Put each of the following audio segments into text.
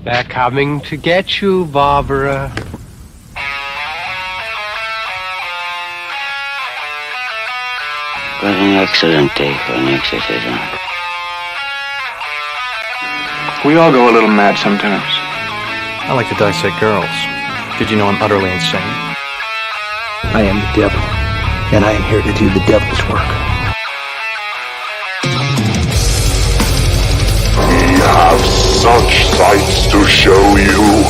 They're coming to get you, Barbara. What an excellent day for an exorcism. We all go a little mad sometimes. I like to dissect girls. Did you know I'm utterly insane? I am the devil, and I am here to do the devil's work. We have such sights to show you.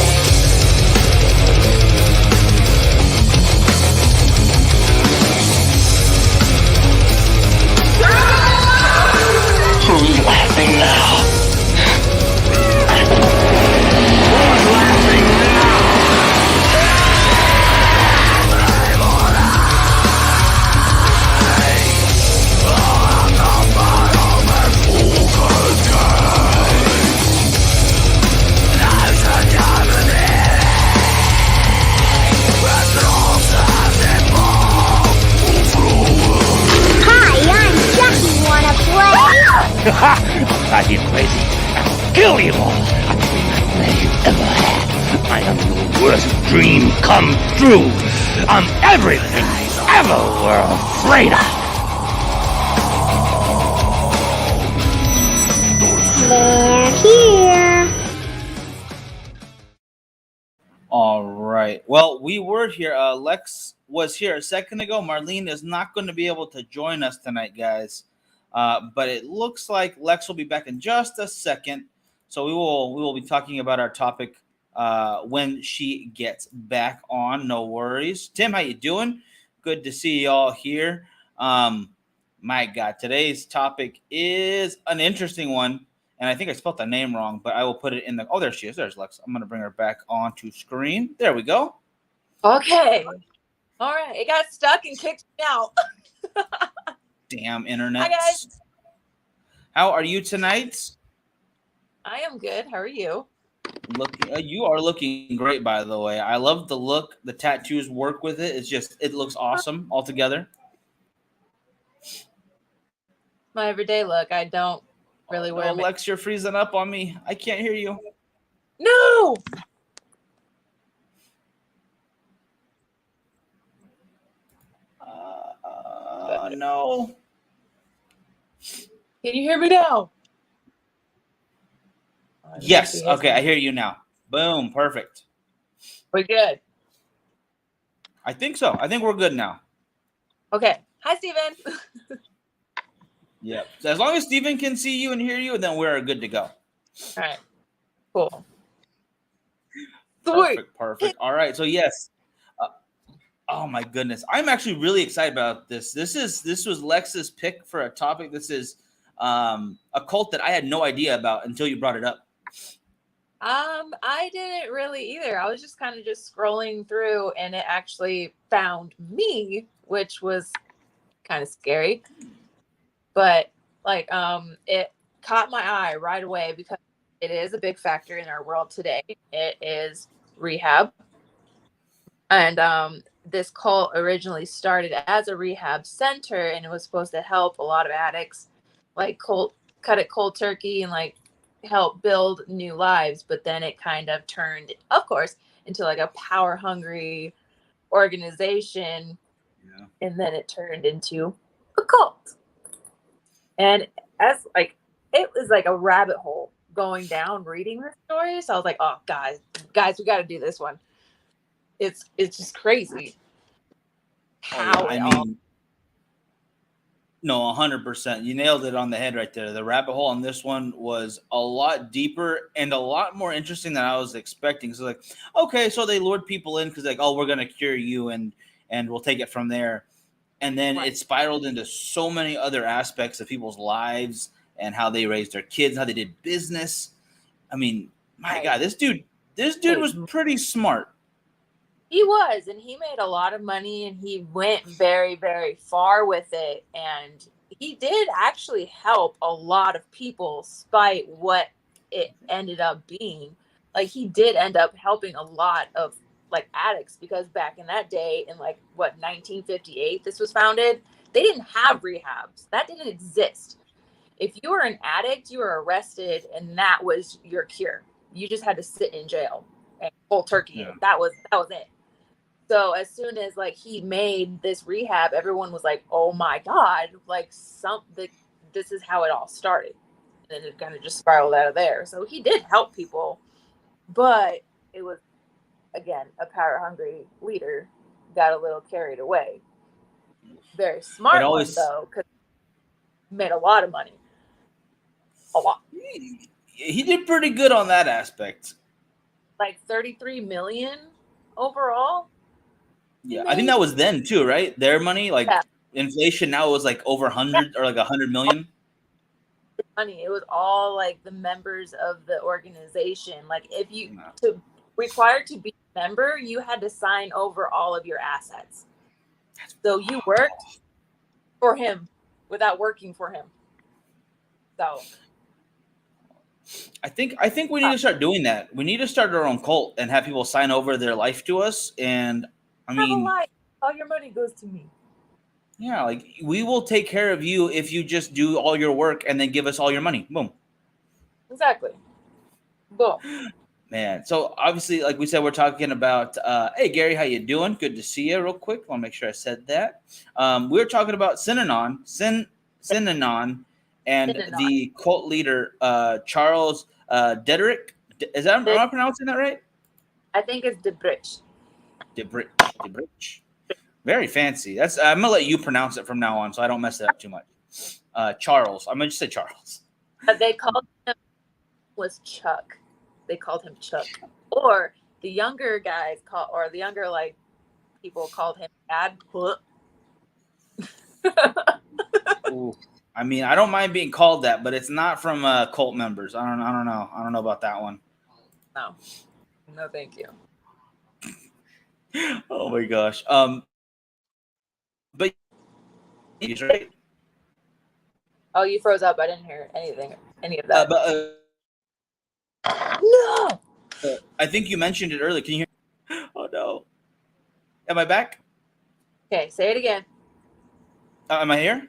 Who's laughing now? I'll drive you crazy. I'll kill you all. I'll be the nightmare you ever had. I am your worst dream come true. I'm everything you ever were afraid of. They're here. All right. Well, we were here. Lex was here a second ago. Marlene is not going to be able to join us tonight, guys. But it looks like Lex will be back in just a second. So we will be talking about our topic when she gets back on. No worries. Tim, how you doing? Good to see you all here. My God, today's topic is an interesting one. And I think I spelled the name wrong, but I will put it in the... Oh, there she is. There's Lex. I'm going to bring her back onto screen. There we go. Okay. All right. It got stuck and kicked me out. Damn internet. Hi, guys. How are you tonight? I am good. How are you? You are looking great, by the way. I love the look. The tattoos work with it. It looks awesome altogether. My everyday look. I don't really wear. Lex, you're freezing up on me. I can't hear you. No. No. Can you hear me now? Yes. Okay, I hear you now. Boom. Perfect. We're good. I think so. I think we're good now. Okay. Hi, Steven. Yeah. As long as Steven can see you and hear you, then we're good to go. All right. Cool. Perfect. All right. So yes. Oh my goodness. I'm actually really excited about this. This was Lex's pick for a topic. This is a cult that I had no idea about until you brought it up. I didn't really either. I was just kind of scrolling through and it actually found me, which was kind of scary. But it caught my eye right away because it is a big factor in our world today. It is rehab. And this cult originally started as a rehab center, and it was supposed to help a lot of addicts, cut it cold turkey and help build new lives. But then it kind of turned, of course, into a power hungry organization. Yeah. And then it turned into a cult. And as it was a rabbit hole going down reading the story. So I was like, oh guys, we got to do this one. It's just crazy. How no, 100%. You nailed it on the head right there. The rabbit hole on this one was a lot deeper and a lot more interesting than I was expecting. So okay, so they lured people in because oh, we're gonna cure you and we'll take it from there. And then it spiraled into so many other aspects of people's lives and how they raised their kids, how they did business. I mean, my God, this dude was pretty smart. He was, and he made a lot of money, and he went very, very far with it. And he did actually help a lot of people, despite what it ended up being. He did end up helping a lot of addicts, because back in that day, in 1958, this was founded, they didn't have rehabs. That didn't exist. If you were an addict, you were arrested, and that was your cure. you just had to sit in jail and cold turkey. That was it. So as soon as like he made this rehab, everyone was like, "Oh my God!" Like this is how it all started, and then it kind of just spiraled out of there. So he did help people, but it was again a power-hungry leader got a little carried away. Very smart one though, because he made a lot of money. A lot. He did pretty good on that aspect. Like 33 million overall. Yeah, I think that was then too, right? Their money, like inflation now was like over 100 or like 100 million. Money. It was all like the members of the organization. Like if you required to be a member, you had to sign over all of your assets. So you worked for him without working for him. So I think we need to start doing that. We need to start our own cult and have people sign over their life to us. And I mean, all your money goes to me. Yeah, like we will take care of you if you just do all your work and then give us all your money. Boom. Exactly. Boom. Man, so obviously, like we said, we're talking about. Hey, Gary, how you doing? Good to see you. Real quick, I want to make sure I said that. We were talking about Synanon, and the cult leader Charles Dedrick. Is that am I pronouncing that right? I think it's Debrich. Debrich. Very fancy. I'm gonna let you pronounce it from now on, so I don't mess it up too much. Charles. I'm gonna just say Charles. They called him Chuck. They called him Chuck, or the younger guys the younger like people called him Dad. Ooh. I mean, I don't mind being called that, but it's not from cult members. I don't know. I don't know about that one. No, thank you. Oh my gosh. But he's right. Oh, you froze up. I didn't hear any of that. No. I think you mentioned it earlier. Can you hear? Oh no. Am I back? Okay, say it again. Am I here?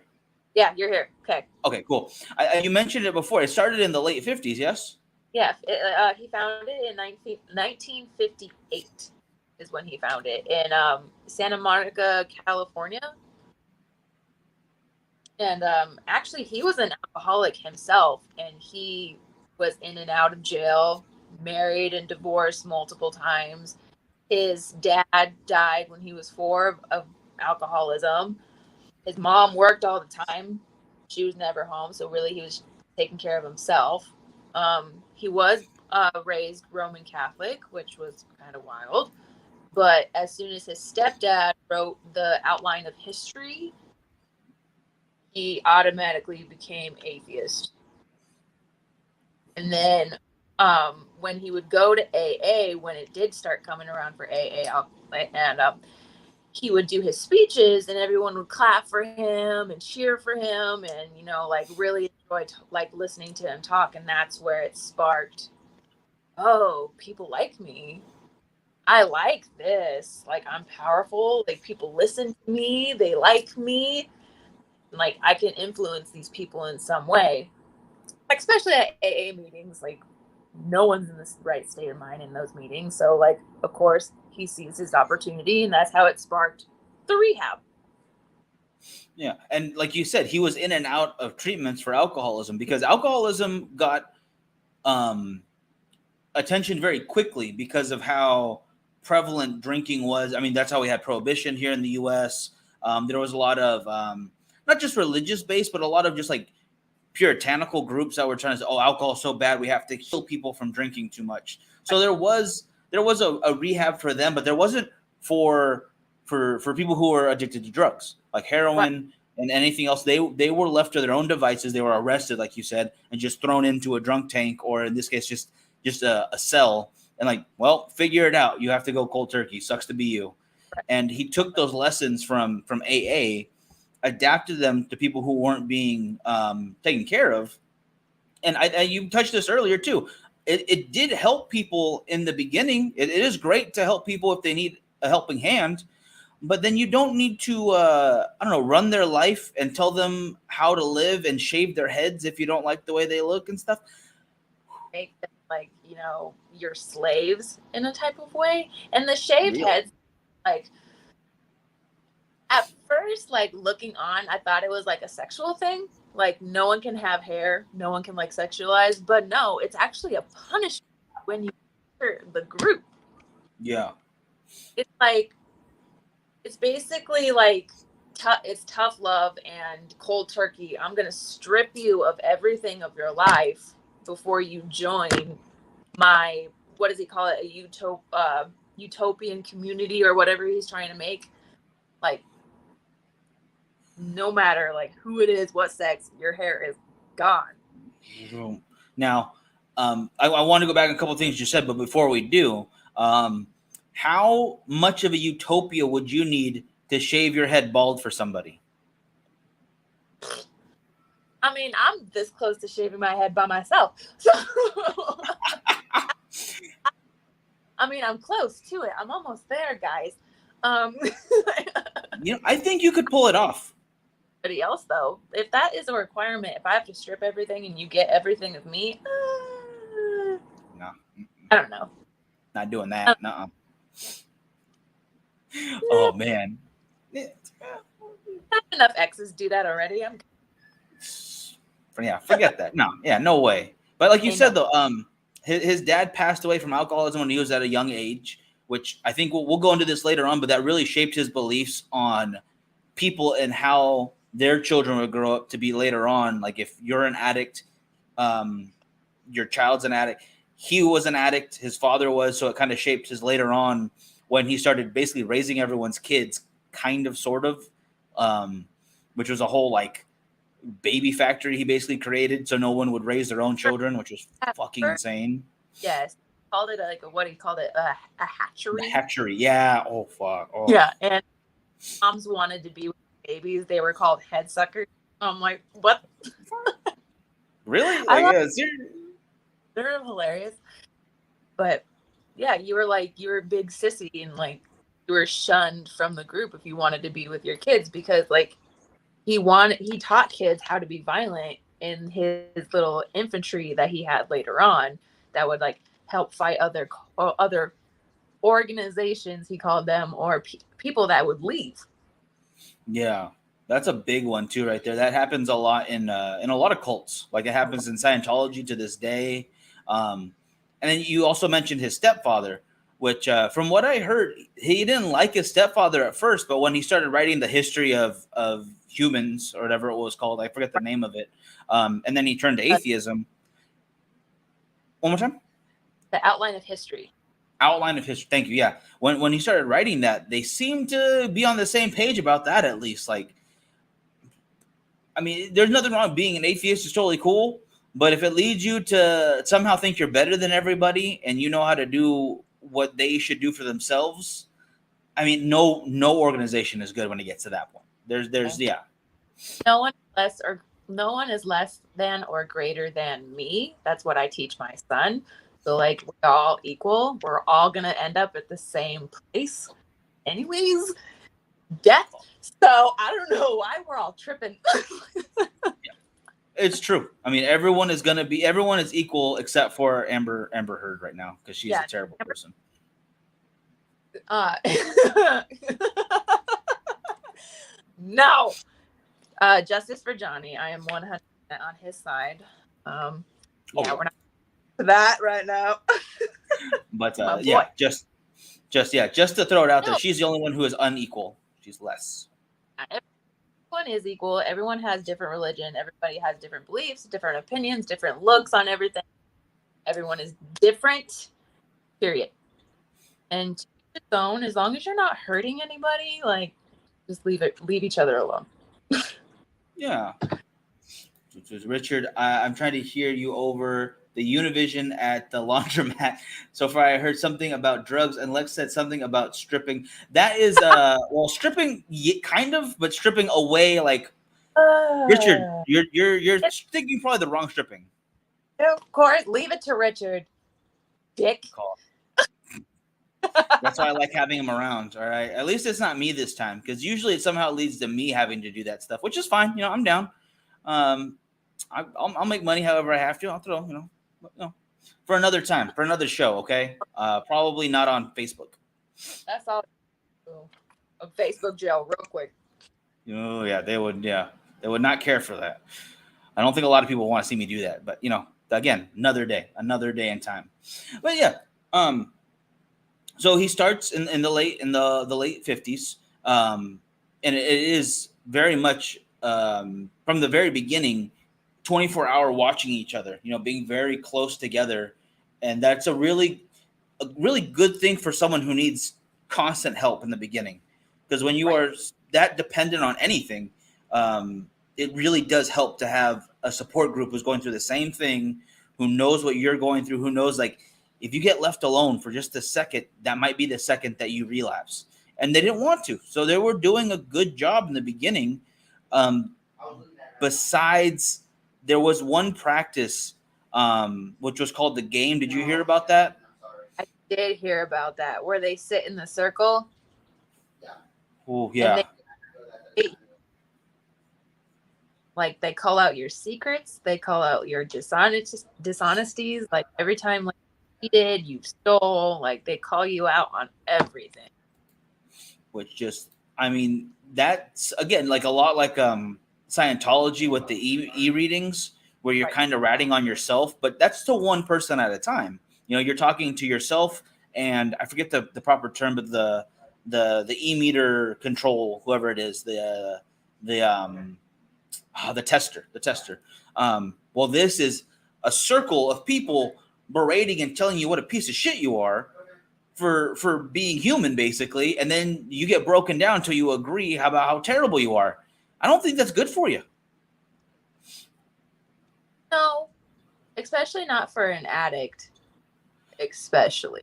Yeah, you're here. Okay. Okay, cool. You mentioned it before. It started in the late 50s, yes? Yeah, he founded it in 1958 is when he found it in Santa Monica, California. And actually, he was an alcoholic himself, and he was in and out of jail, married and divorced multiple times. His dad died when he was 4 of alcoholism. His mom worked all the time. She was never home, so really he was taking care of himself. He was raised Roman Catholic, which was kind of wild. But as soon as his stepdad wrote the outline of history, he automatically became atheist. And then when he would go to AA, when it did start coming around for AA, he would do his speeches and everyone would clap for him and cheer for him and, like really enjoy listening to him talk. And that's where it sparked, oh, people like me. I like this. Like, I'm powerful. Like, people listen to me. They like me. Like, I can influence these people in some way. Like, especially at AA meetings, like, no one's in the right state of mind in those meetings. So, like, of course, he sees his opportunity, and that's how it sparked the rehab. Yeah, and like you said, he was in and out of treatments for alcoholism because alcoholism got attention very quickly because of how prevalent drinking was. I mean, that's how we had prohibition here in the U.S. There was a lot of not just religious based, but a lot of just like puritanical groups that were trying to say, "Oh, alcohol is so bad, we have to kill people from drinking too much." So there was a rehab for them, but there wasn't for people who were addicted to drugs like heroin and anything else. They were left to their own devices. They were arrested, like you said, and just thrown into a drunk tank, or in this case, just a cell. And like, well, figure it out. You have to go cold turkey. Sucks to be you. And he took those lessons from AA, adapted them to people who weren't being taken care of. And you touched this earlier too. It did help people in the beginning. It is great to help people if they need a helping hand, but then you don't need to, run their life and tell them how to live and shave their heads if you don't like the way they look and stuff. Make them like, your slaves in a type of way. And the shaved heads, like, at first, like, looking on, I thought it was like a sexual thing. Like, no one can have hair, no one can like sexualize, but no, it's actually a punishment when you hurt the group. Yeah. It's like, it's basically like, it's tough love and cold turkey. I'm going to strip you of everything of your life before you join my, what does he call it? A utopian community or whatever he's trying to make. Like, no matter like who it is, what sex, your hair is gone. Now, I want to go back a couple of things you said, but before we do, how much of a utopia would you need to shave your head bald for somebody? I mean, I'm this close to shaving my head by myself. So I mean, I'm close to it. I'm almost there, guys. I think you could pull it off. Anybody else, though, if that is a requirement, if I have to strip everything and you get everything of me, no, I don't know. Not doing that. Nuh-uh. Oh man, enough exes do that already. Forget that. No way. But like you said, though, his dad passed away from alcoholism when he was at a young age, which I think we'll go into this later on, but that really shaped his beliefs on people and how their children would grow up to be later on. Like, if you're an addict, your child's an addict. He was an addict. His father was. So it kind of shaped his later on when he started basically raising everyone's kids, kind of, sort of, which was a whole like baby factory he basically created so no one would raise their own children, which was fucking insane. Yes. Called it what he called it, a hatchery. Hatchery, yeah. Oh fuck. Oh. Yeah, and moms wanted to be with babies. They were called head suckers. I'm like, what? Really? They're hilarious. But yeah, you were a big sissy and like you were shunned from the group if you wanted to be with your kids because like he taught kids how to be violent in his little infantry that he had later on that would like help fight other organizations, he called them, or people that would leave. Yeah, that's a big one too, right there. That happens a lot in a lot of cults. Like it happens in Scientology to this day. And then you also mentioned his stepfather, which from what I heard, he didn't like his stepfather at first, but when he started writing the history of humans or whatever it was called, I forget the name of it, and then he turned to atheism. One more time. The Outline of History. Outline of History. Thank you. Yeah. When he started writing that, they seemed to be on the same page about that, at least. Like, I mean, there's nothing wrong with being an atheist. It's totally cool. But if it leads you to somehow think you're better than everybody and you know how to do what they should do for themselves, I mean, no organization is good when it gets to that point. There's yeah. No one is less than or greater than me. That's what I teach my son. So like we're all equal. We're all gonna end up at the same place, anyways. Death. So I don't know why we're all tripping. Yeah. It's true. I mean, everyone is equal except for Amber Heard right now because she's a terrible person. No. Justice for Johnny. I am 100% on his side. We're not that right now. But just to throw it out there, she's the only one who is unequal. She's less. Everyone is equal. Everyone has different religion. Everybody has different beliefs, different opinions, different looks on everything. Everyone is different. Period. And to its own, as long as you're not hurting anybody, like just leave each other alone. Yeah. Richard, I'm trying to hear you over the Univision at the laundromat. So far, I heard something about drugs, and Lex said something about stripping. That is, stripping, kind of, but stripping away. Like, Richard, you're thinking probably the wrong stripping. Of course, leave it to Richard. Dick. That's why I like having him around. All right, at least it's not me this time, because usually it somehow leads to me having to do that stuff, which is fine. You know, I'm down. I'll make money however I have to. I'll throw, For another time, for another show, okay? Probably not on Facebook. That's all. A Facebook jail, real quick. Oh yeah, they would not care for that. I don't think a lot of people want to see me do that, but again, another day and time. But yeah, so he starts in the late 50s, and it is very much from the very beginning, 24-hour watching each other, being very close together, and that's a really good thing for someone who needs constant help in the beginning, because when you are that dependent on anything, it really does help to have a support group who's going through the same thing, who knows what you're going through, who knows, like, if you get left alone for just a second, that might be the second that you relapse. And they didn't want to. So they were doing a good job in the beginning. Besides, there was one practice, which was called the game. Did you hear about that? I did hear about that, where they sit in the circle. Oh, yeah. They call out your secrets. They call out your dishonesties. Like, every time, like, you cheated, you stole, like, they call you out on everything. Which just, I mean, that's, again, like a lot like Scientology with the e-readings, where you're kind of ratting on yourself, but that's to one person at a time. You're talking to yourself, and I forget the proper term, but the e-meter control, whoever it is, the tester. Well, this is a circle of people berating and telling you what a piece of shit you are for being human, basically, and then you get broken down until you agree about how terrible you are. I don't think that's good for you. No, especially not for an addict, especially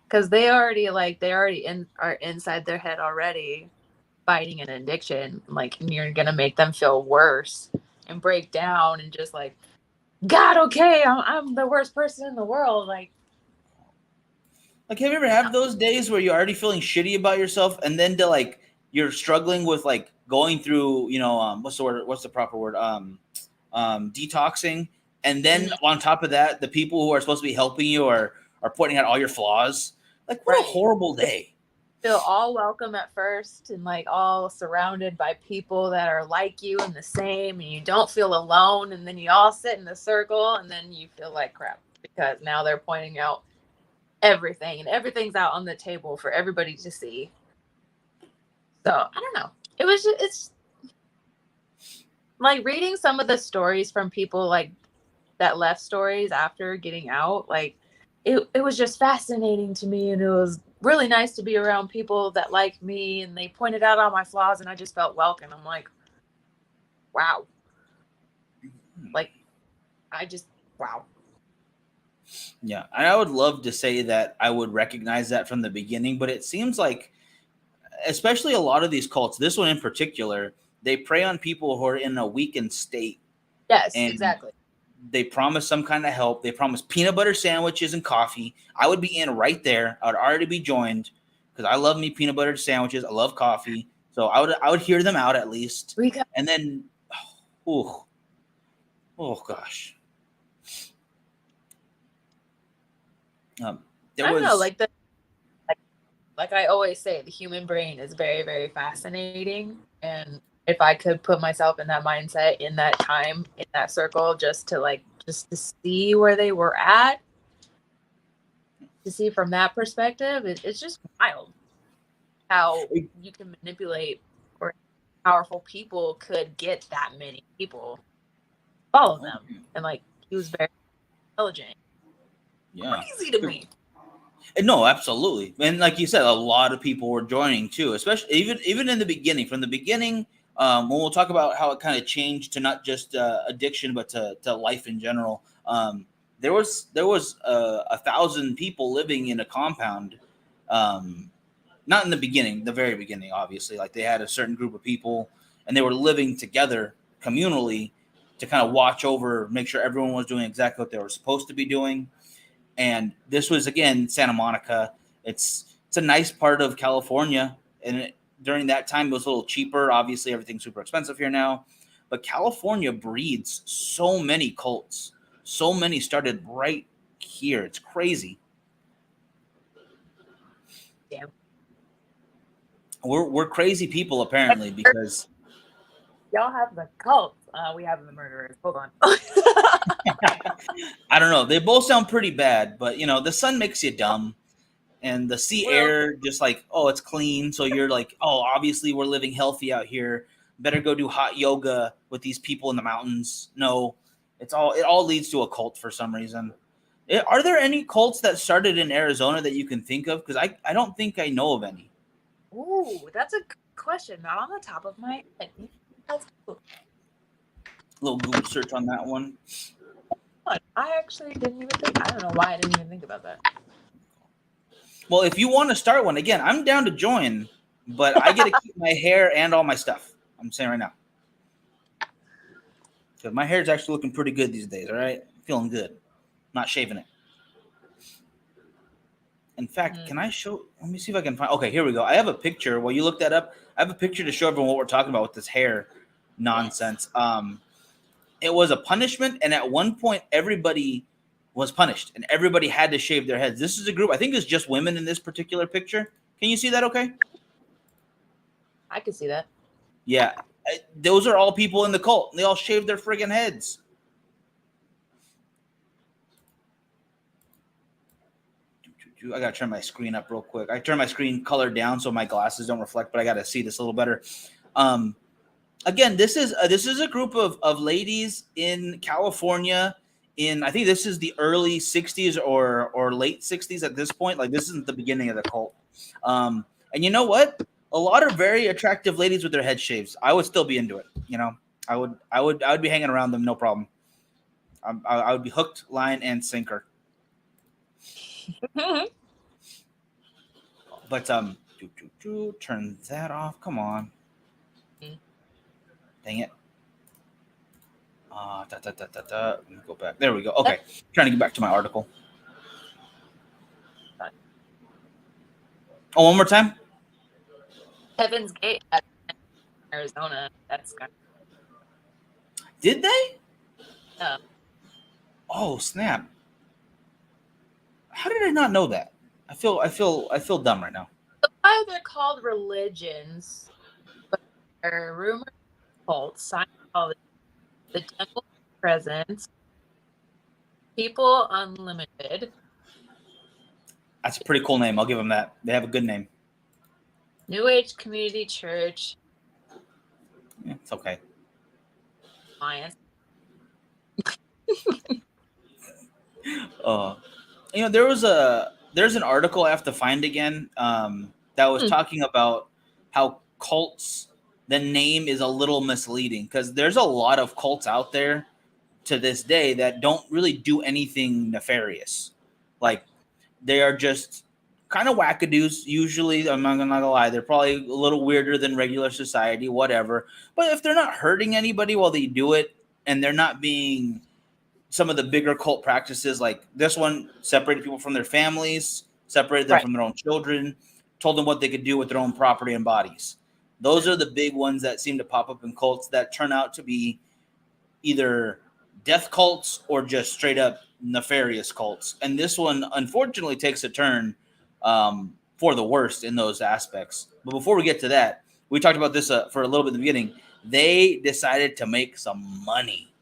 because they already are inside their head already fighting an addiction. Like, and you're gonna make them feel worse and break down and just like, God, okay, I'm the worst person in the world. Like, have you ever had those days where you're already feeling shitty about yourself, and then you're struggling with going through, what's the proper word? Detoxing. And then on top of that, the people who are supposed to be helping you are pointing out all your flaws. Like, what a horrible day. Feel all welcome at first and all surrounded by people that are like you and the same, and you don't feel alone. And then you all sit in a circle, and then you feel like crap because now they're pointing out everything, and everything's out on the table for everybody to see. So I don't know. It's like reading some of the stories from people that left stories after getting out. It was just fascinating to me, and it was really nice to be around people that like me, and they pointed out all my flaws, and I just felt welcome. I'm like, wow. Wow. Yeah, and I would love to say that I would recognize that from the beginning, but it seems like, especially a lot of these cults, this one in particular, they prey on people who are in a weakened state. Yes, exactly. They promise some kind of help. They promise peanut butter sandwiches and coffee. I would be in right there. I would already be joined because I love me peanut butter sandwiches. I love coffee. So I would hear them out at least. And then, oh gosh. I don't know, like I always say, the human brain is very, very fascinating. And if I could put myself in that mindset, in that time, in that circle, just to see where they were at, to see from that perspective, it's just wild how you can manipulate, or powerful people could get that many people follow them. And he was very intelligent. Yeah. Crazy to me. No, absolutely. And like you said, a lot of people were joining too, especially even in the beginning. From the beginning, when we'll talk about how it kind of changed to not just addiction, but to life in general. There was 1,000 people living in a compound. Not in the beginning, the very beginning, obviously. They had a certain group of people, and they were living together communally to kind of watch over, make sure everyone was doing exactly what they were supposed to be doing. And this was, again, Santa Monica. It's a nice part of California. And during that time, it was a little cheaper. Obviously, everything's super expensive here now. But California breeds so many cults, so many started right here. It's crazy. Yeah. We're crazy people apparently because Y'all have the cult. We have the murderers. Hold on. I don't know. They both sound pretty bad, but the sun makes you dumb, and the sea air just like, oh, it's clean. So you're like, oh, obviously we're living healthy out here. Better go do hot yoga with these people in the mountains. No, it all leads to a cult for some reason. Are there any cults that started in Arizona that you can think of? Because I don't think I know of any. Ooh, that's a good question. Not on the top of my head. That's cool. Little Google search on that one. I actually didn't even think. I don't know why I didn't even think about that. Well, if you want to start one, again, I'm down to join, but I get to keep my hair and all my stuff. I'm saying right now. Because my hair's actually looking pretty good these days, all right? Feeling good. Not shaving it. In fact, can I show? Let me see if I can find. Okay, here we go. I have a picture. While you look that up, I have a picture to show everyone what we're talking about with this hair nonsense. It was a punishment, and at one point, everybody was punished, and everybody had to shave their heads. This is a group. I think it's just women in this particular picture. Can you see that? Okay. I can see that. Yeah, those are all people in the cult. They all shaved their friggin' heads. I gotta turn my screen up real quick. I turn my screen color down so my glasses don't reflect, but I gotta see this a little better. Again, this is a group of ladies in California. I think this is the early '60s or late '60s at this point. Like this isn't the beginning of the cult. And you know what? A lot of very attractive ladies with their head shaves. I would still be into it. I would be hanging around them, no problem. I would be hooked, line, and sinker. But turn that off. Come on. Dang it. Let me go back. There we go. Okay. Trying to get back to my article. Oh, one more time. Heaven's Gate, Arizona. That's kind of... Did they? Yeah. Oh, snap. How did I not know that? I feel dumb right now. Why they're called religions, but they're rumored cults, Scientology, the Temple of Presence, People Unlimited. That's a pretty cool name. I'll give them that. They have a good name. New Age Community Church. Yeah, it's okay. Alliance. There's an article I have to find again that was talking about how cults, the name is a little misleading because there's a lot of cults out there to this day that don't really do anything nefarious. Like they are just kind of wackadoos. Usually, I'm not gonna lie, they're probably a little weirder than regular society, whatever. But if they're not hurting anybody while they do it, and they're not being some of the bigger cult practices, like this one separated people from their families, separated them from their own children, told them what they could do with their own property and bodies. Those are the big ones that seem to pop up in cults that turn out to be either death cults or just straight up nefarious cults. And this one, unfortunately, takes a turn for the worst in those aspects. But before we get to that, we talked about this for a little bit in the beginning. They decided to make some money.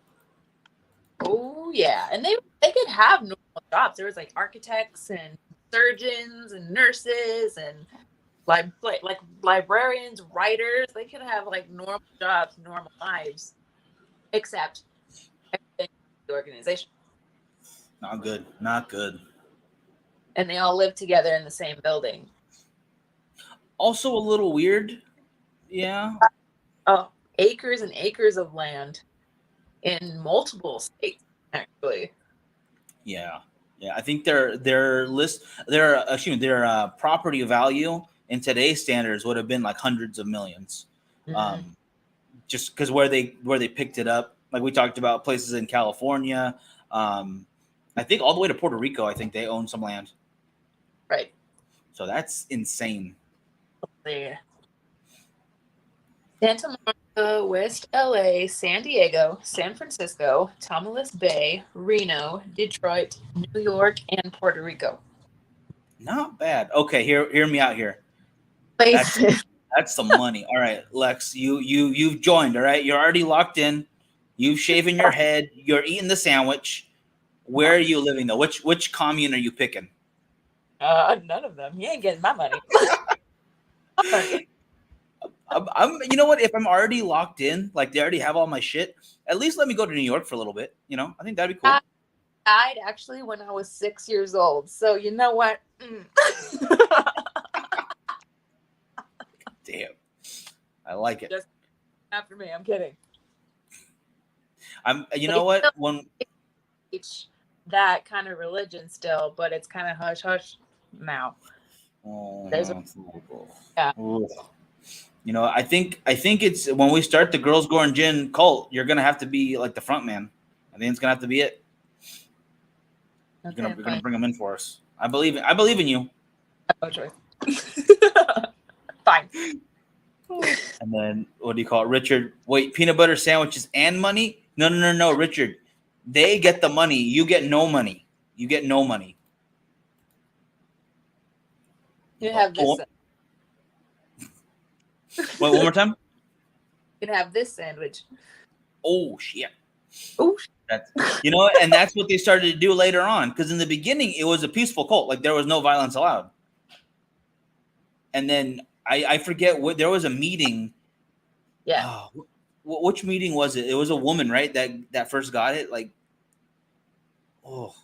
Oh yeah, and they could have normal jobs. There was like architects and surgeons and nurses and like librarians, writers. They could have like normal jobs, normal lives, except everything in the organization. Not good. Not good. And they all live together in the same building. Also a little weird. Yeah. Oh, acres and acres of land in multiple states, actually. Yeah. I think their property value in today's standards would have been like hundreds of millions. Mm-hmm. Just because where they picked it up, like we talked about places in California, I think all the way to Puerto Rico. I think they own some land. Right. So that's insane. Yeah. Santa Monica West LA, San Diego, San Francisco, Tomales Bay, Reno, Detroit, New York, and Puerto Rico. Not bad. Okay, hear me out here. Places. That's some money. All right, Lex, you've joined. All right, you're already locked in. You've shaven your head. You're eating the sandwich. Where are you living though? Which commune are you picking? None of them. You ain't getting my money. I'm. You know what? If I'm already locked in, like they already have all my shit, at least let me go to New York for a little bit. You know, I think that'd be cool. I died actually when I was 6 years old. So you know what? Damn, I like it. Just after me, I'm kidding. You know what? When that kind of religion still, but it's kind of hush hush now. There's yeah. You know, I think it's when we start the Girls Gore and Gin cult, you're gonna have to be like the front man. I think it's gonna have to be it. Okay, you're gonna bring them in for us. I believe in you. No choice. Fine. And then what do you call it, Richard? Wait, peanut butter sandwiches and money? No, Richard. They get the money. You get no money. You get no money. You have this. Wait, one more time. You can have this sandwich. Oh shit. Oh. That's, you know, and that's what they started to do later on. Because in the beginning, it was a peaceful cult. Like there was no violence allowed. And then I forget what there was a meeting. Yeah. Which meeting was it? It was a woman, right? That first got it. Like, oh,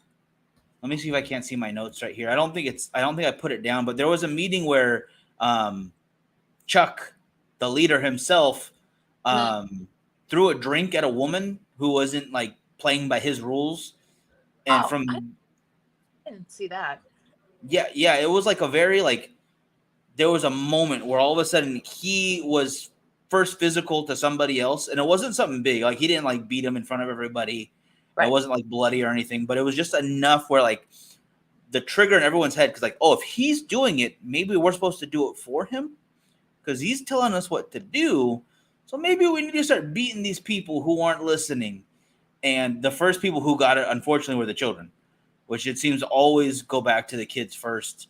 let me see if I can't see my notes right here. I don't think I put it down, but there was a meeting where Chuck, the leader himself, threw a drink at a woman who wasn't like playing by his rules, and I didn't see that. Yeah, it was like a very like. There was a moment where all of a sudden he was first physical to somebody else, and it wasn't something big. Like he didn't like beat him in front of everybody. Right. It wasn't like bloody or anything, but it was just enough where like the trigger in everyone's head. Cause like, oh, if he's doing it, maybe we're supposed to do it for him because he's telling us what to do. So maybe we need to start beating these people who aren't listening. And the first people who got it, unfortunately, were the children, which it seems to always go back to the kids first.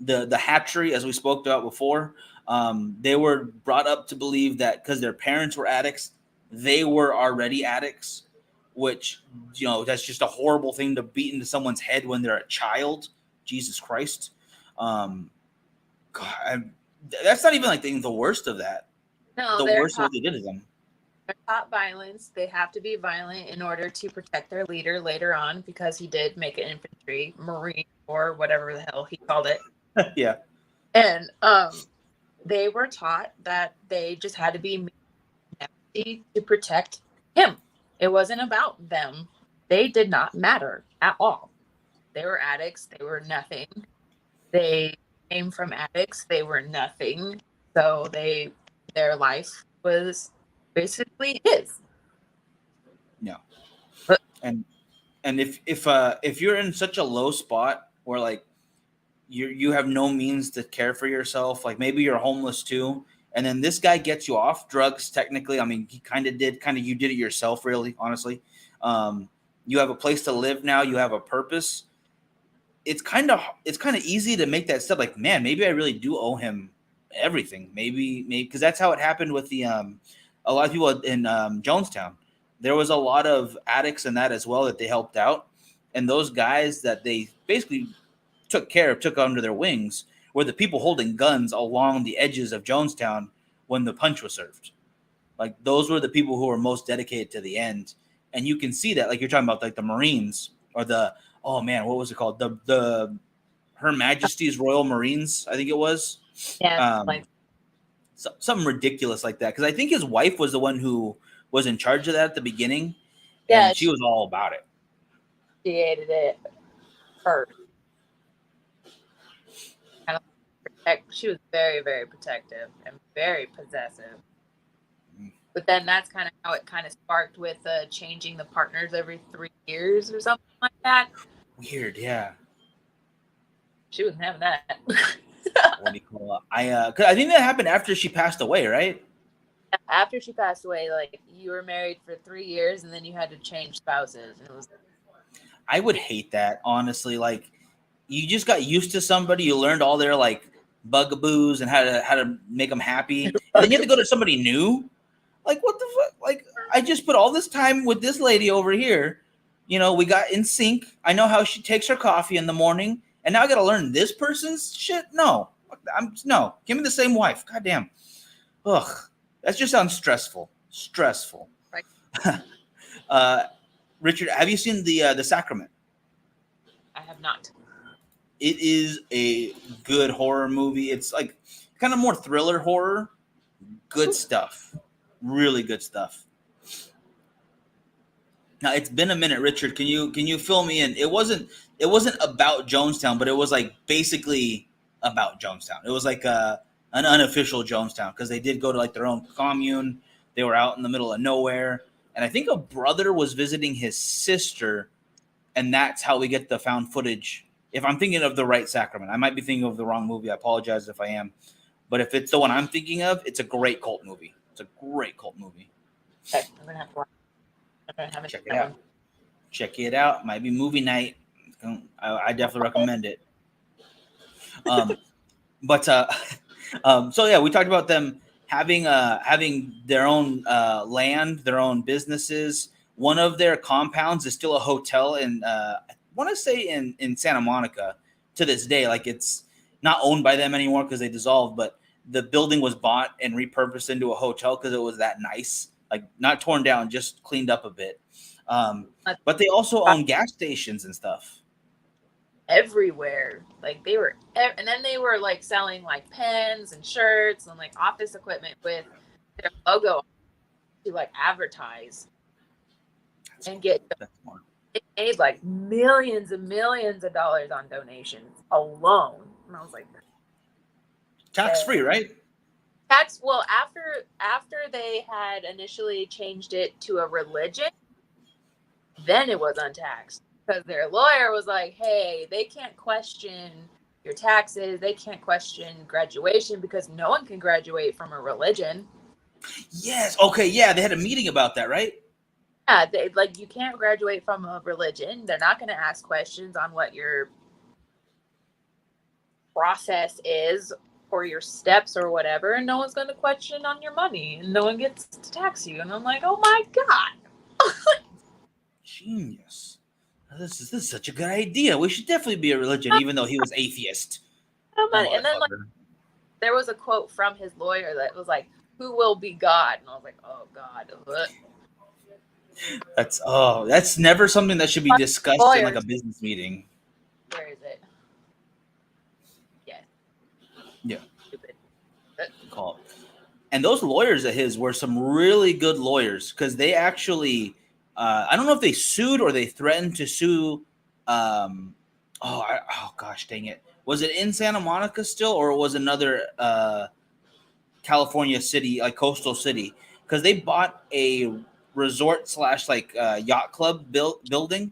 The hatchery, as we spoke about before, they were brought up to believe that because their parents were addicts, they were already addicts, which, you know, that's just a horrible thing to beat into someone's head when they're a child. Jesus Christ. God, that's not even like the worst of that. No, the worst of what they did to them. They're taught violence. They have to be violent in order to protect their leader later on because he did make an infantry, marine, or whatever the hell he called it. Yeah. And they were taught that they just had to be nasty to protect him. It wasn't about them. They did not matter at all. They were addicts. They were nothing. They came from addicts. They were nothing. So their life was basically his. Yeah. But, and if you're in such a low spot where like you have no means to care for yourself, like maybe you're homeless too, and then this guy gets you off drugs. Technically, I mean, he you did it yourself, really, honestly. You have a place to live now. You have a purpose. It's kind of easy to make that step. Like, man, maybe I really do owe him everything. Maybe because that's how it happened with the a lot of people in Jonestown. There was a lot of addicts in that as well that they helped out, and those guys that they basically took under their wings were the people holding guns along the edges of Jonestown when the punch was served. Like those were the people who were most dedicated to the end. And you can see that, like you're talking about, like the Marines or what was it called? The Her Majesty's Royal Marines, I think it was. Yeah, something ridiculous like that. Because I think his wife was the one who was in charge of that at the beginning. Yeah, and she was all about it. She hated it first. She was very, very protective and very possessive. But then that's kind of how it kind of sparked with changing the partners every 3 years or something like that. Weird, yeah. She wasn't having that. What do you call it? I think that happened after she passed away, right? After she passed away, like you were married for 3 years and then you had to change spouses. And it was I would hate that, honestly. Like, you just got used to somebody, you learned all their like bugaboos and how to make them happy, and then you have to go to somebody new. Like, what the fuck? Like, I just put all this time with this lady over here. You know, we got in sync. I know how she takes her coffee in the morning, and now I got to learn this person's shit. No, no. Give me the same wife. Goddamn. Ugh, that just sounds stressful. Stressful. Right. Richard, have you seen the Sacrament? I have not. It is a good horror movie. It's like kind of more thriller horror. Good stuff. Really good stuff. Now, it's been a minute, Richard. Can you fill me in? It wasn't about Jonestown, but it was like basically about Jonestown. It was like an unofficial Jonestown because they did go to like their own commune. They were out in the middle of nowhere, and I think a brother was visiting his sister, and that's how we get the found footage. If I'm thinking of the right Sacrament, I might be thinking of the wrong movie. I apologize if I am, but if it's the one I'm thinking of, it's a great cult movie. It's a great cult movie. Okay, I'm gonna have to watch. Check it out. Check it out. Might be movie night. I definitely recommend it. So yeah, we talked about them having their own land, their own businesses. One of their compounds is still a hotel in I want to say in Santa Monica to this day. Like, it's not owned by them anymore because they dissolved, but the building was bought and repurposed into a hotel because it was that nice. Like, not torn down, just cleaned up a bit. But they also own gas stations and stuff everywhere. Like, they were, and then they were like selling like pens and shirts and like office equipment with their logo to like advertise and get. It made like millions and millions of dollars on donations alone, and I was like, tax free, right? Well, after they had initially changed it to a religion, then it was untaxed because their lawyer was like, hey, they can't question your taxes, they can't question graduation because no one can graduate from a religion. Yes. Okay. Yeah, they had a meeting about that, right? Yeah, you can't graduate from a religion. They're not going to ask questions on what your process is or your steps or whatever, and no one's going to question on your money, and no one gets to tax you. And I'm like, oh my god, genius! This is such a good idea. We should definitely be a religion, even though he was atheist. And then like, there was a quote from his lawyer that was like, "Who will be God?" And I was like, oh god. That's never something that should be discussed in like a business meeting. Where is it? Yeah. Call. And those lawyers of his were some really good lawyers because they actually, I don't know if they sued or they threatened to sue. Gosh, dang it! Was it in Santa Monica still, or was another California city, like coastal city? Because they bought a resort / yacht club building,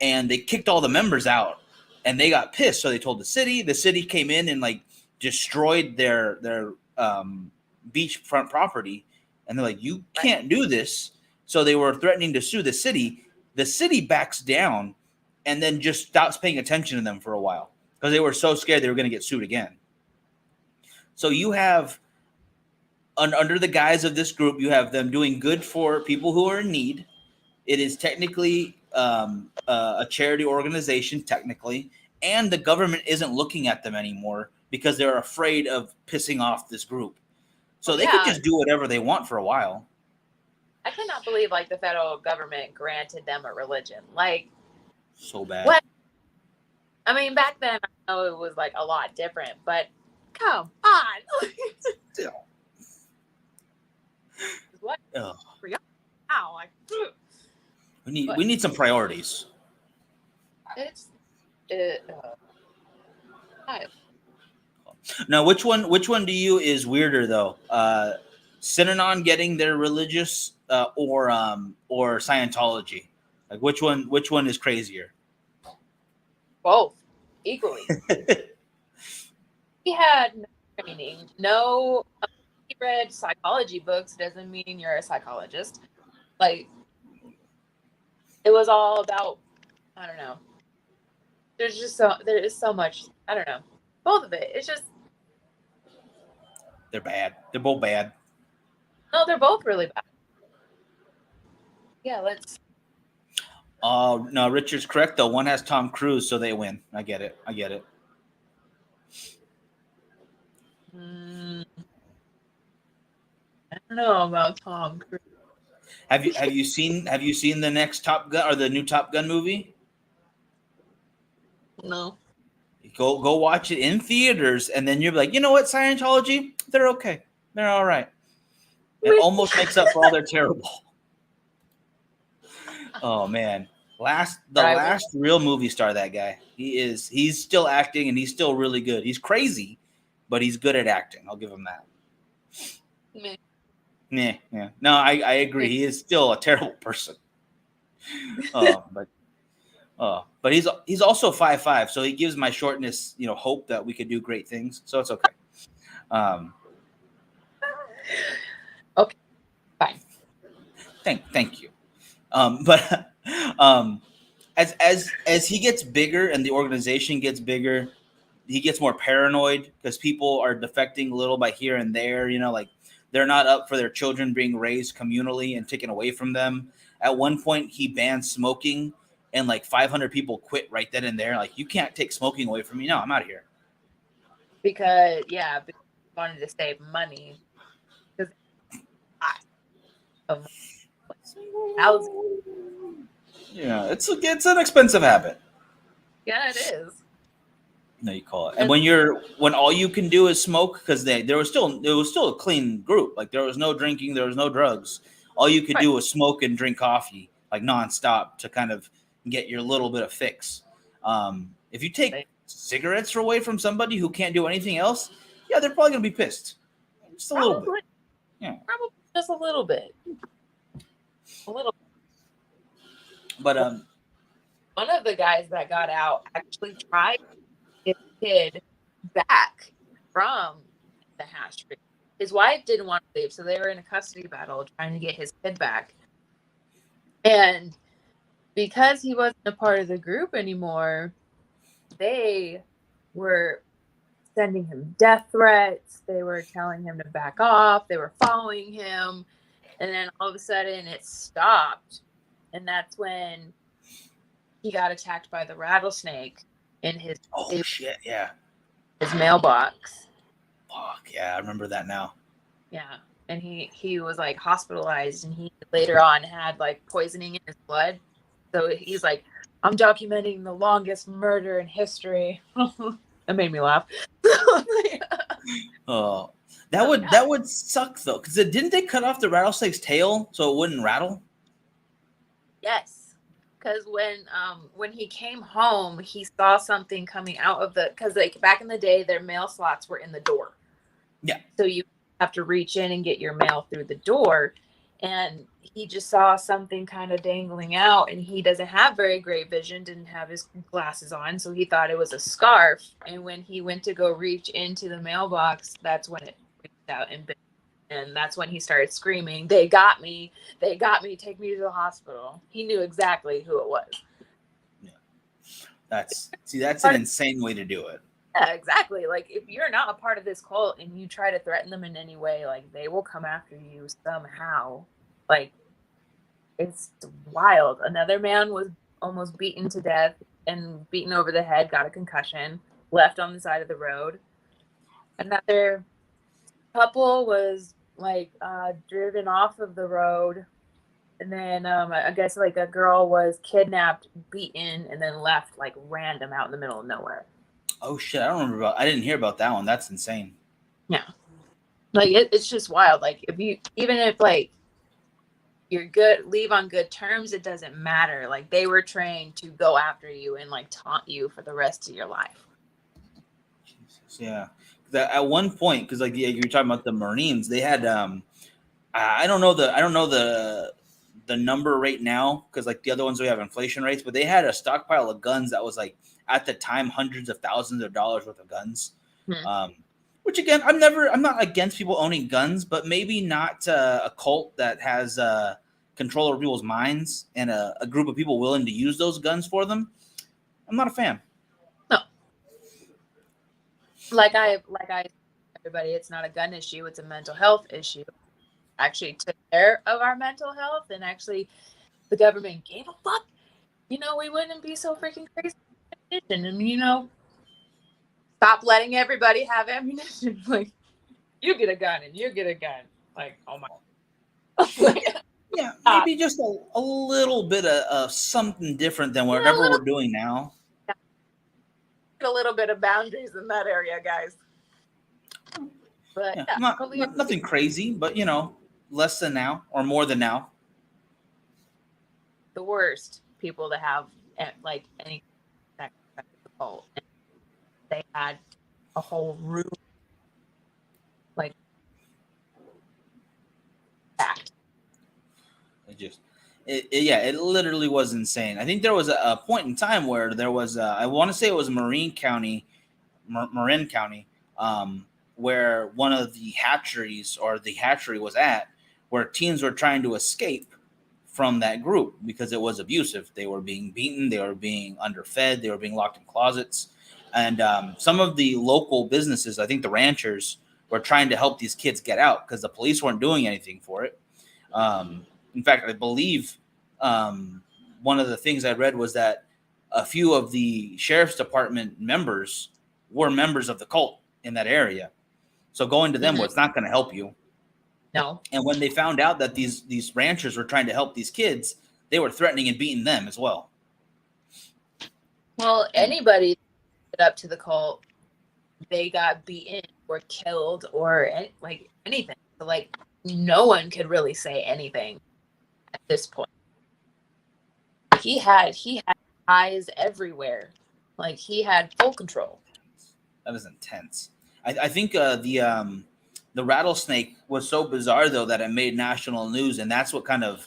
and they kicked all the members out, and they got pissed. So they told the city. The city came in and like destroyed their beachfront property, and they're like, you can't do this. So they were threatening to sue the city. The city backs down and then just stops paying attention to them for a while because they were so scared they were going to get sued again. So you have, under the guise of this group, you have them doing good for people who are in need. It is technically a charity organization, technically, and the government isn't looking at them anymore because they're afraid of pissing off this group. So they could just do whatever they want for a while. I cannot believe like the federal government granted them a religion. Like, so bad. What? I mean, back then I know it was like a lot different, but come on. Still. What? Ugh. Wow. Like, we need some priorities. Now, which one do you is weirder though? Synanon getting their religious or Scientology? Like which one is crazier? Both equally. He had no training, no read psychology books doesn't mean you're a psychologist. Like, it was all about, I don't know. There is so much, I don't know. Both of it. It's just, They're bad. They're both bad. no, they're both really bad. Yeah, let's. No, Richard's correct though. One has Tom Cruise, so they win. I get it. I don't know about Tom Cruise. Have you seen the next Top Gun or the new Top Gun movie? No. Go watch it in theaters, and then you're like, you know what, Scientology, they're okay. They're all right. It almost makes up for all their terrible. Oh man, last real movie star, that guy. He's still acting, and he's still really good. He's crazy, but he's good at acting. I'll give him that. Yeah. No, I agree. He is still a terrible person. But he's also 5'5", so he gives my shortness, hope that we could do great things. So it's okay. Okay, fine. Thank you. But as he gets bigger and the organization gets bigger, he gets more paranoid because people are defecting a little by here and there. Like they're not up for their children being raised communally and taken away from them. At one point, he banned smoking, and like 500 people quit right then and there. Like, you can't take smoking away from me. No, I'm out of here. Because he wanted to save money. Because yeah, it's an expensive habit. Yeah, it is. No, you call it. And when all you can do is smoke, because it was still a clean group. Like there was no drinking, there was no drugs. All you could do was smoke and drink coffee like nonstop to kind of get your little bit of fix. If you take cigarettes away from somebody who can't do anything else, yeah, they're probably gonna be pissed. Just a little bit. Yeah, probably just a little bit. A little. But one of the guys that got out actually tried his kid back from the hash tree. His wife didn't want to leave, so they were in a custody battle trying to get his kid back. And because he wasn't a part of the group anymore, they were sending him death threats. They were telling him to back off. They were following him. And then all of a sudden it stopped. And that's when he got attacked by the rattlesnake in his his mailbox. Fuck yeah, I remember that now. Yeah, and he was like hospitalized, and he later on had like poisoning in his blood. So he's like, I'm documenting the longest murder in history. That made me laugh. Oh, that would suck though, because didn't they cut off the rattlesnake's tail so it wouldn't rattle? Yes, because when he came home, he saw something coming out of because like back in the day, their mail slots were in the door. Yeah. So you have to reach in and get your mail through the door, and he just saw something kind of dangling out, and he doesn't have very great vision, didn't have his glasses on, so he thought it was a scarf. And when he went to go reach into the mailbox, that's when it reached out and bit. And that's when he started screaming, "They got me! They got me! Take me to the hospital!" He knew exactly who it was. Yeah, that's an insane way to do it. Yeah, exactly. Like if you're not a part of this cult and you try to threaten them in any way, like they will come after you somehow. Like it's wild. Another man was almost beaten to death and beaten over the head, got a concussion, left on the side of the road. Another couple was like driven off of the road, and then I guess like a girl was kidnapped, beaten, and then left like random out in the middle of nowhere. Oh shit! I didn't hear about that one. That's insane. Yeah, like it's just wild. Like even if like you're good, leave on good terms, it doesn't matter. Like they were trained to go after you and like taunt you for the rest of your life. Jesus, yeah. At one point, because like you were talking about the Marines, they had I don't know the number right now, because like the other ones we have inflation rates, but they had a stockpile of guns that was like at the time hundreds of thousands of dollars worth of guns. Which again, I'm not against people owning guns, but maybe not a cult that has control over people's minds and a group of people willing to use those guns for them. I'm not a fan. No. Like I everybody, it's not a gun issue, it's a mental health issue. Actually took care of our mental health, and actually the government gave a fuck, we wouldn't be so freaking crazy. And stop letting everybody have ammunition. Like, you get a gun and you get a gun. Like, oh my. Yeah, maybe just a little bit of something different than whatever we're doing now. A little bit of boundaries in that area, guys. But nothing crazy, but less than now or more than now. The worst people to have like any cult. They had a whole room like packed. It literally was insane. I think there was a point in time where there was I want to say it was Marin County, where one of the hatcheries or the hatchery was at, where teens were trying to escape from that group because it was abusive. They were being beaten, they were being underfed, they were being locked in closets. And some of the local businesses, I think the ranchers, were trying to help these kids get out because the police weren't doing anything for it. In fact, I believe one of the things I read was that a few of the sheriff's department members were members of the cult in that area. So going to them was not going to help you. No. And when they found out that these ranchers were trying to help these kids, they were threatening and beating them as well. Well, anybody up to the cult, they got beaten or killed or like anything. So like no one could really say anything at this point. He had eyes everywhere. Like he had full control. That was intense. I think the rattlesnake was so bizarre though that it made national news, and that's what kind of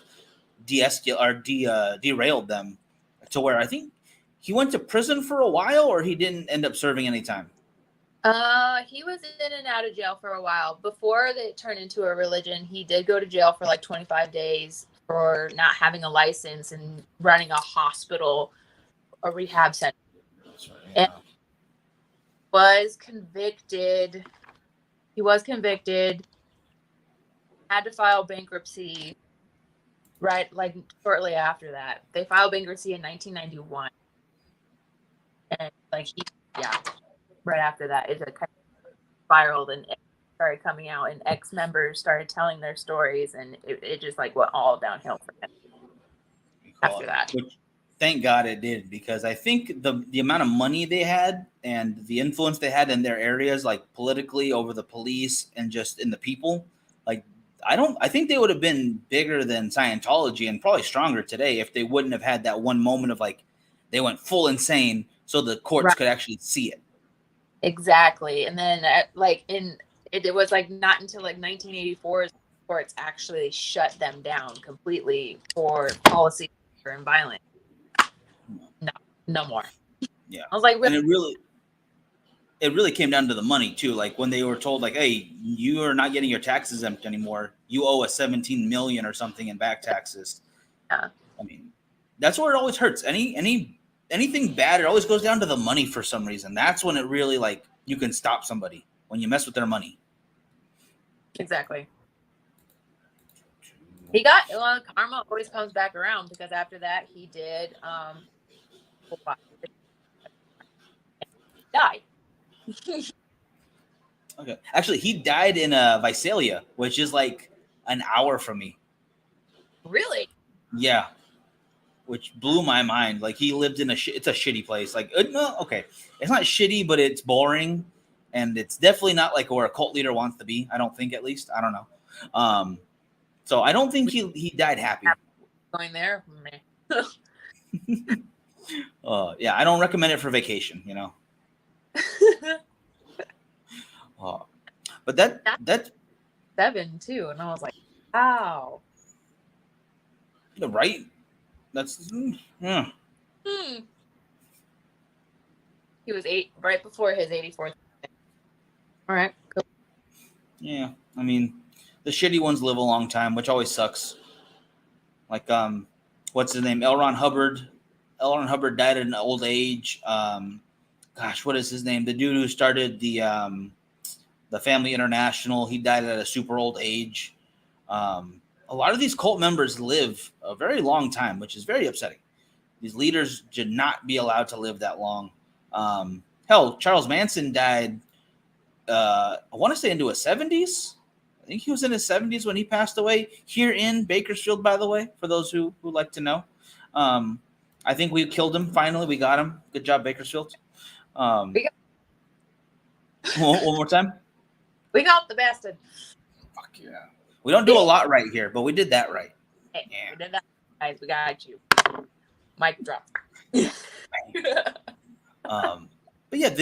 derailed them to where I think he went to prison for a while, or he didn't end up serving any time. He was in and out of jail for a while before it turned into a religion. He did go to jail for like 25 days for not having a license and running a hospital, a rehab center. That's right, yeah. And was convicted. He was convicted. Had to file bankruptcy. Right, like shortly after that, they filed bankruptcy in 1991, and like right after that, it kind of spiraled and started coming out, and ex-members started telling their stories, and it just like went all downhill for him after that. Which, thank God it did, because I think the amount of money they had and the influence they had in their areas, like politically over the police and just in the people, like I think they would have been bigger than Scientology and probably stronger today if they wouldn't have had that one moment of like they went full insane so the courts could actually see it. Exactly. And then it was like not until like 1984 courts actually shut them down completely for policy and violence. No more. Yeah. I was like, really? And it really came down to the money too. Like when they were told like, hey, you are not getting your taxes exempt anymore. You owe us 17 million or something in back taxes. Yeah. I mean, that's where it always hurts. Anything bad, it always goes down to the money for some reason. That's when it really like you can stop somebody when you mess with their money. Exactly. Karma always comes back around, because after that he did died. Okay. Actually, he died in Visalia, which is like an hour from me. Really? Yeah. Which blew my mind. Like he lived in it's a shitty place. Like, no, okay. It's not shitty, but it's boring. And it's definitely not like where a cult leader wants to be. I don't think, at least. I don't know. So I don't think he died happy. Going there? Yeah, I don't recommend it for vacation, But that's 7 too, and I was like, wow. Right? That's yeah. He was 8 right before his 84th. All right, Yeah, I mean, the shitty ones live a long time, which always sucks. Like, what's his name? L. Ron Hubbard. L. Ron Hubbard died at an old age. Gosh, what is his name? The dude who started the Family International. He died at a super old age. A lot of these cult members live a very long time, which is very upsetting. These leaders should not be allowed to live that long. Hell, Charles Manson died, I want to say into his 70s. I think he was in his 70s when he passed away here in Bakersfield, by the way, for those who like to know. I think we killed him. Finally, we got him. Good job, Bakersfield. One more time. We got the bastard. Fuck yeah. We don't do a lot right here, but we did that right. Hey, yeah. We did that, guys. We got you. Mic drop. But yeah,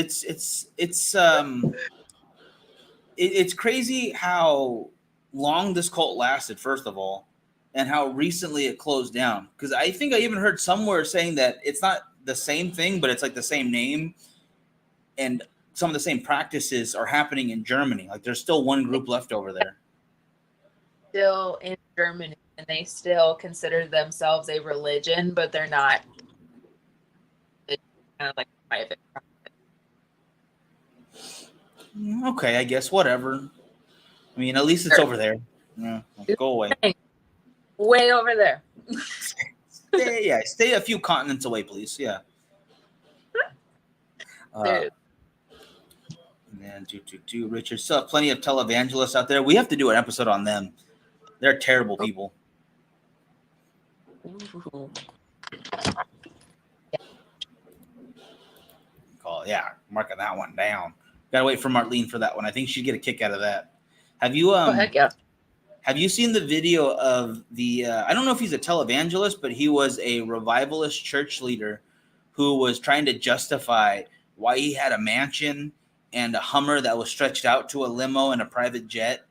it's crazy how long this cult lasted, first of all, and how recently it closed down. Because I think I even heard somewhere saying that it's not the same thing, but it's like the same name, and some of the same practices are happening in Germany. Like there's still one group left over there. Still in Germany, and they still consider themselves a religion, but they're not. It's kind of like private. Okay, I guess whatever. I mean, at least it's over there. Yeah, go away. Way over there. Stay a few continents away, please. Yeah. And then Richard, still have plenty of televangelists out there. We have to do an episode on them. They're terrible people. Marking that one down. Gotta wait for Marlene for that one. I think she'd get a kick out of that. Have you heck yeah. Have you seen the video of the I don't know if he's a televangelist, but he was a revivalist church leader who was trying to justify why he had a mansion and a Hummer that was stretched out to a limo and a private jet,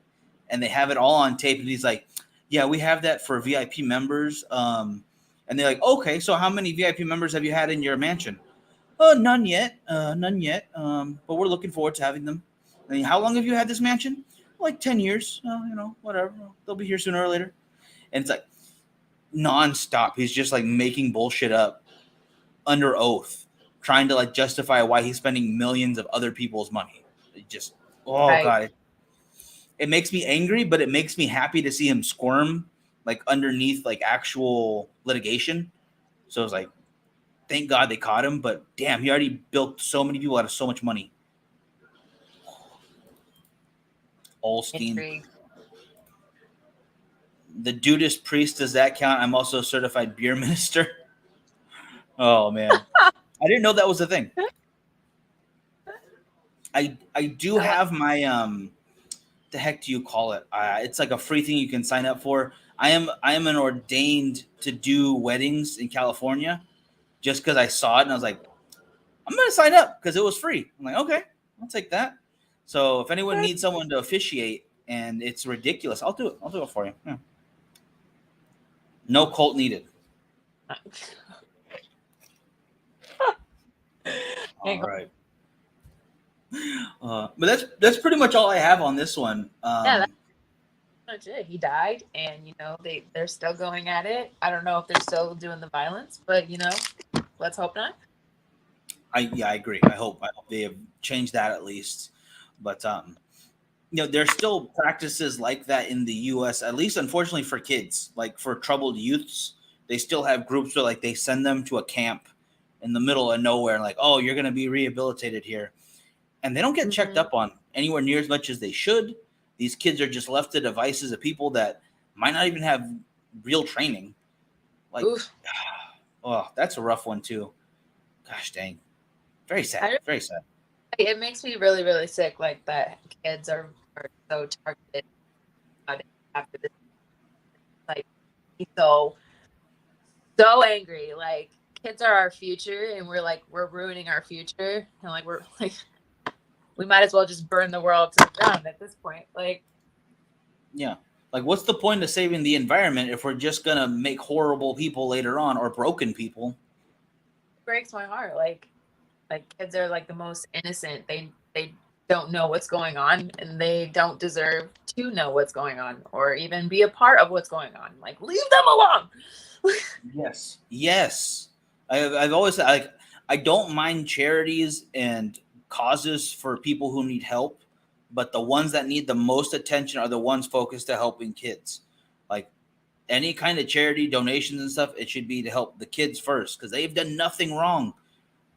and they have it all on tape, and he's like, yeah, we have that for VIP members. And they're like, okay, so how many VIP members have you had in your mansion? None yet. But we're looking forward to having them. I mean, how long have you had this mansion? Like 10 years. Whatever. They'll be here sooner or later. And it's like nonstop. He's just like making bullshit up under oath, trying to like justify why he's spending millions of other people's money. It just, God. It makes me angry, but it makes me happy to see him squirm like underneath like actual litigation. So it's like, thank God they caught him, but damn, he already built so many people out of so much money. Olstein. The Dudist priest, does that count? I'm also a certified beer minister. Oh, man. I didn't know that was a thing. I do have my, the heck do you call it? It's like a free thing you can sign up for. I am an ordained to do weddings in California just because I saw it and I was like, I'm going to sign up because it was free. I'm like, okay, I'll take that. So if anyone needs someone to officiate and it's ridiculous, I'll do it. I'll do it for you. Yeah. No cult needed. All right. But that's pretty much all I have on this one. That's much it. He died, and they're still going at it. I don't know if they're still doing the violence, but let's hope not. I agree. I hope they have changed that at least. But there's still practices like that in the U.S. At least, unfortunately, for kids, like for troubled youths, they still have groups where like they send them to a camp in the middle of nowhere, and like, oh, you're going to be rehabilitated here. And they don't get checked up on anywhere near as much as they should. These kids are just left to devices of people that might not even have real training. Like, that's a rough one too. Gosh dang. Very sad. Very sad. It makes me really, really sick, like that kids are so targeted after this. Like, he's so angry. Like, kids are our future, and we're ruining our future. And like, we're like, we might as well just burn the world to the ground at this point. Like, yeah. Like, what's the point of saving the environment if we're just going to make horrible people later on or broken people? It breaks my heart. Like kids are like the most innocent. They don't know what's going on, and they don't deserve to know what's going on or even be a part of what's going on. Like, leave them alone. Yes. I've always said, like, I don't mind charities and causes for people who need help, but the ones that need the most attention are the ones focused to helping kids. Like, any kind of charity donations and stuff, it should be to help the kids first, because they've done nothing wrong.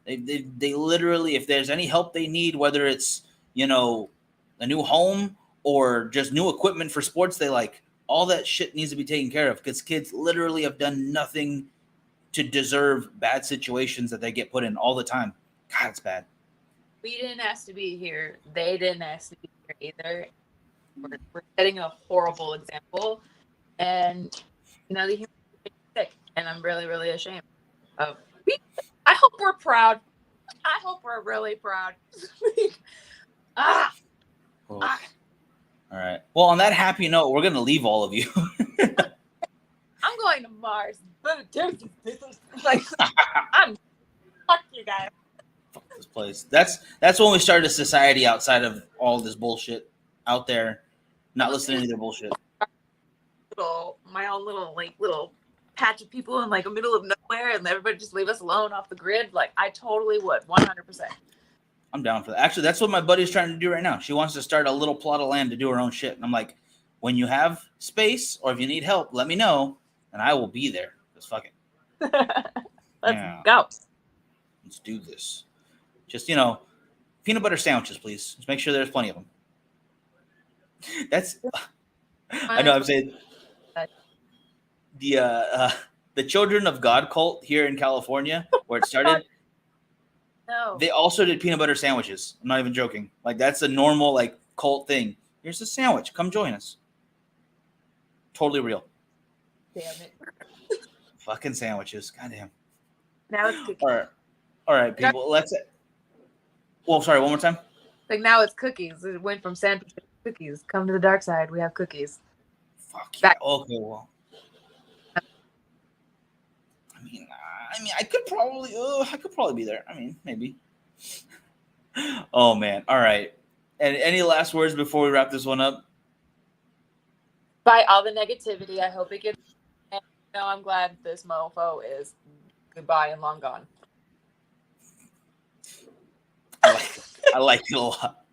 They literally, if there's any help they need, whether it's, you know, a new home or just new equipment for sports they like, all that shit needs to be taken care of, because kids literally have done nothing to deserve bad situations that they get put in all the time. God, it's bad. We didn't ask to be here. They didn't ask to be here either. We're setting a horrible example. And, you know, the human is sick. And I'm really, really ashamed of. I hope we're proud. I hope we're really proud. All right. Well, on that happy note, we're going to leave all of you. I'm going to Mars. Like, I'm fuck you guys. Fuck this place. That's when we started a society outside of all this bullshit out there, not listening to their bullshit. My own little patch of people in like the middle of nowhere, and everybody just leave us alone off the grid. Like, I totally would, 100%. I'm down for that. Actually, that's what my buddy's trying to do right now. She wants to start a little plot of land to do her own shit. And I'm like, when you have space or if you need help, let me know, and I will be there. Just fuck it. Let's go. Let's do this. Just, you know, peanut butter sandwiches, please. Just make sure there's plenty of them. That's. I know I'm saying the Children of God cult here in California, where it started. No. They also did peanut butter sandwiches. I'm not even joking. Like, that's a normal like cult thing. Here's a sandwich. Come join us. Totally real. Damn it. Fucking sandwiches. Goddamn. Now it's cookies. All right, people. Let's. Well, sorry. One more time. Like, now it's cookies. It went from sandwich to cookies. Come to the dark side. We have cookies. Fuck yeah. Okay. Well. I mean, I could probably be there. I mean, maybe. Oh man. All right. And any last words before we wrap this one up? By all the negativity, I hope it gets. And, you know, I'm glad this mofo is goodbye and long gone. I like it a lot.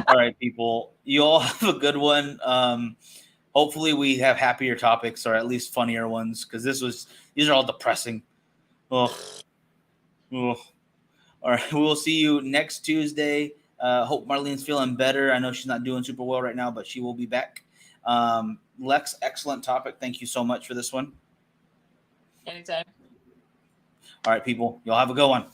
All right, people. You all have a good one. Hopefully we have happier topics, or at least funnier ones, because these are all depressing. Ugh. All right, we will see you next Tuesday. Hope Marlene's feeling better. I know she's not doing super well right now, but she will be back. Lex, excellent topic. Thank you so much for this one. Anytime. All right, people. Y'all have a good one.